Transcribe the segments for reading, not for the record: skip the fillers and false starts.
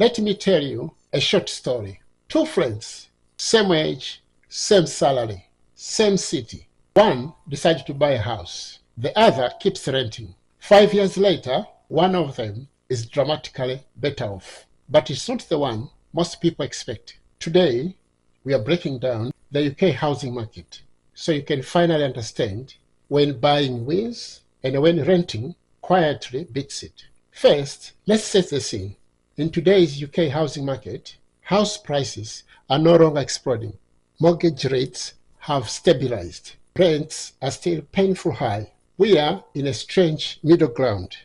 Let me tell you a short story. Two friends, same age, same salary, same city. One decided to buy a house. The other keeps renting. 5 years later, one of them is dramatically better off. But it's not the one most people expect. Today, we are breaking down the UK housing market so you can finally understand when buying wins and when renting quietly beats it. First, let's set the scene. In today's UK housing market, house prices are no longer exploding. Mortgage rates have stabilized. Rents are still painful high. We are in a strange middle ground.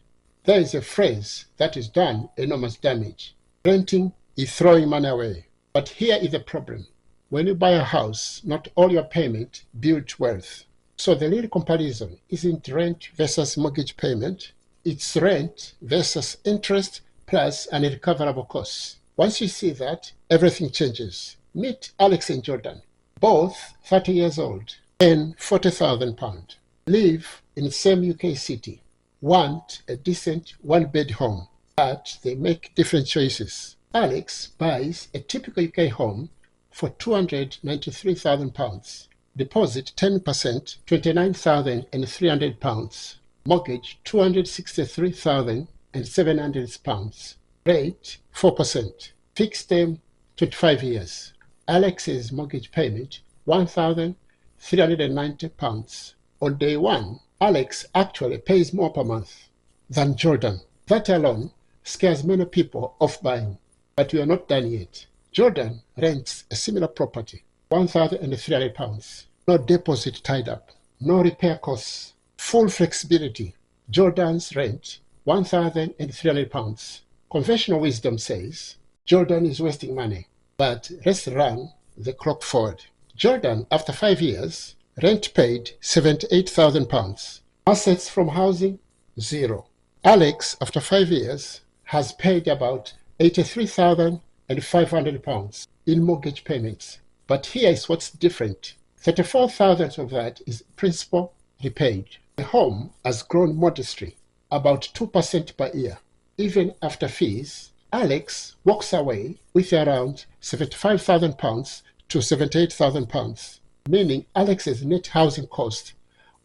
There is a phrase that has done enormous damage. Renting is throwing money away. But here is the problem. When you buy a house, not all your payment builds wealth. So the real comparison isn't rent versus mortgage payment. It's rent versus interest plus unrecoverable costs. Once you see that, everything changes. Meet Alex and Jordan, both 30 years old, earn £40,000, live in the same UK city, want a decent one-bed home, but they make different choices. Alex buys a typical UK home for £293,000, deposit 10%, £29,300, mortgage £263,700, rate 4%, fixed term 25 years. Alex's mortgage payment £1,390. On day one, Alex actually pays more per month than Jordan. That alone scares many people off buying. But we are not done yet. Jordan rents a similar property, £1,300. No deposit tied up, no repair costs, full flexibility. Jordan's rent, £1,300. Conventional wisdom says Jordan is wasting money, but let's run the clock forward. Jordan, after 5 years, rent paid £78,000. Assets from housing, zero. Alex, after 5 years, has paid about £83,500 in mortgage payments. But here is what's different. £34,000 of that is principal repaid. The home has grown modestly, about 2% per year. Even after fees, Alex walks away with around £75,000 to £78,000, meaning Alex's net housing cost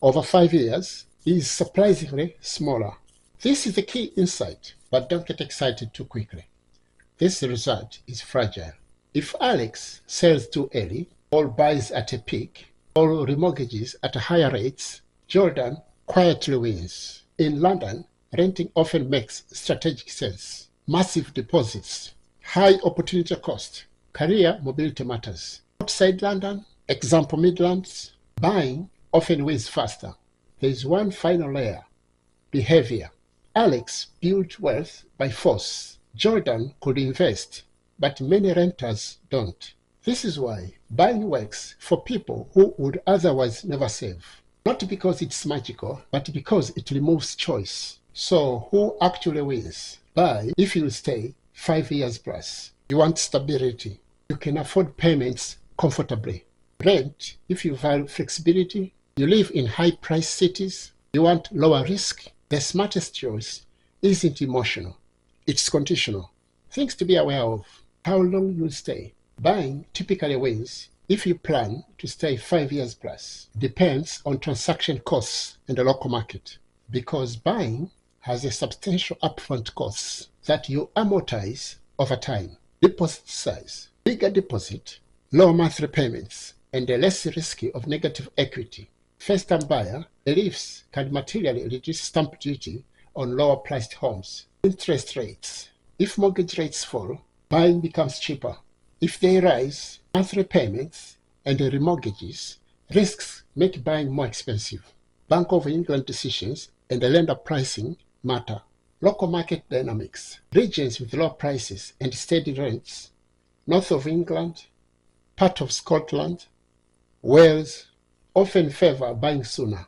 over 5 years is surprisingly smaller. This is the key insight, but don't get excited too quickly. This result is fragile. If Alex sells too early, or buys at a peak, or remortgages at higher rates, Jordan quietly wins. In London, renting often makes strategic sense. Massive deposits, high opportunity cost, career mobility matters. Outside London, example Midlands, buying often wins faster. There is one final layer, behavior. Alex built wealth by force. Jordan could invest, but many renters don't. This is why buying works for people who would otherwise never save. Not because it's magical, but because it removes choice. So who actually wins? Buy if you stay 5 years plus. You want stability. You can afford payments comfortably. Rent if you value flexibility. You live in high-priced cities. You want lower risk. The smartest choice isn't emotional. It's conditional. Things to be aware of. How long you'll stay. Buying typically wins if you plan to stay 5 years plus. Depends on transaction costs in the local market. Because buying has a substantial upfront cost that you amortize over time. Deposit size, bigger deposit, lower monthly payments, and the less risky of negative equity. First-time buyer beliefs can materially reduce stamp duty on lower-priced homes. Interest rates. If mortgage rates fall, buying becomes cheaper. If they rise, monthly payments and remortgages, risks make buying more expensive. Bank of England decisions and the lender pricing matter. Local market dynamics. Regions with low prices and steady rents. North of England, part of Scotland, Wales, often favor buying sooner.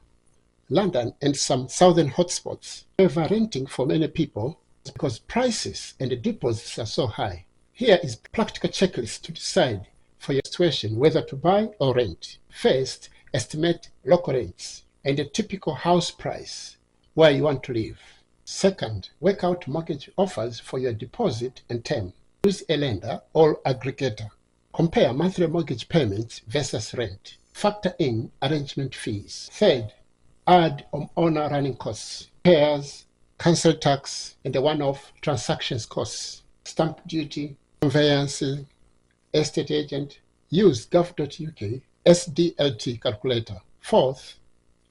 London and some southern hotspots favor renting for many people because prices and the deposits are so high. Here is a practical checklist to decide for your situation whether to buy or rent. First, estimate local rates and the typical house price where you want to live. Second, work out mortgage offers for your deposit and term. Choose a lender or aggregator. Compare monthly mortgage payments versus rent. Factor in arrangement fees. Third, add owner running costs, repairs, council tax, and the one-off transactions costs, stamp duty, conveyancing, estate agent. Use gov.uk SDLT calculator. Fourth,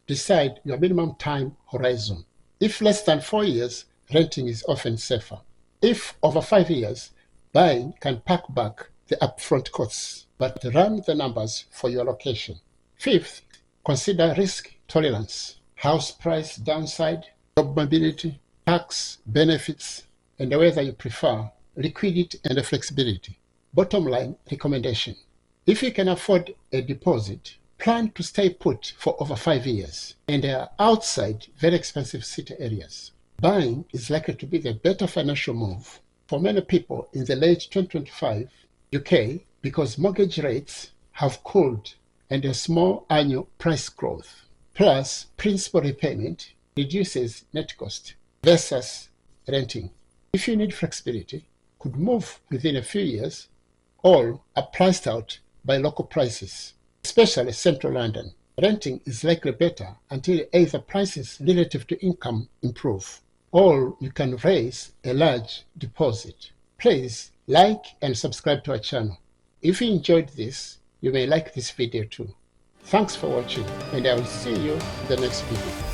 decide your minimum time horizon. If less than 4 years, renting is often safer. If over 5 years, buying can pack back the upfront costs, but run the numbers for your location. Fifth, consider risk tolerance, house price downside, job mobility, tax benefits, and whether you prefer liquidity and flexibility. Bottom line recommendation: if you can afford a deposit, plan to stay put for over 5 years and are outside very expensive city areas. Buying is likely to be the better financial move for many people in the late 2025 UK because mortgage rates have cooled and a small annual price growth, plus principal repayment reduces net cost versus renting. If you need flexibility, could move within a few years, all are priced out by local prices, especially central London. Renting is likely better until either prices relative to income improve, or you can raise a large deposit. Please like and subscribe to our channel. If you enjoyed this, you may like this video too. Thanks for watching, and I will see you in the next video.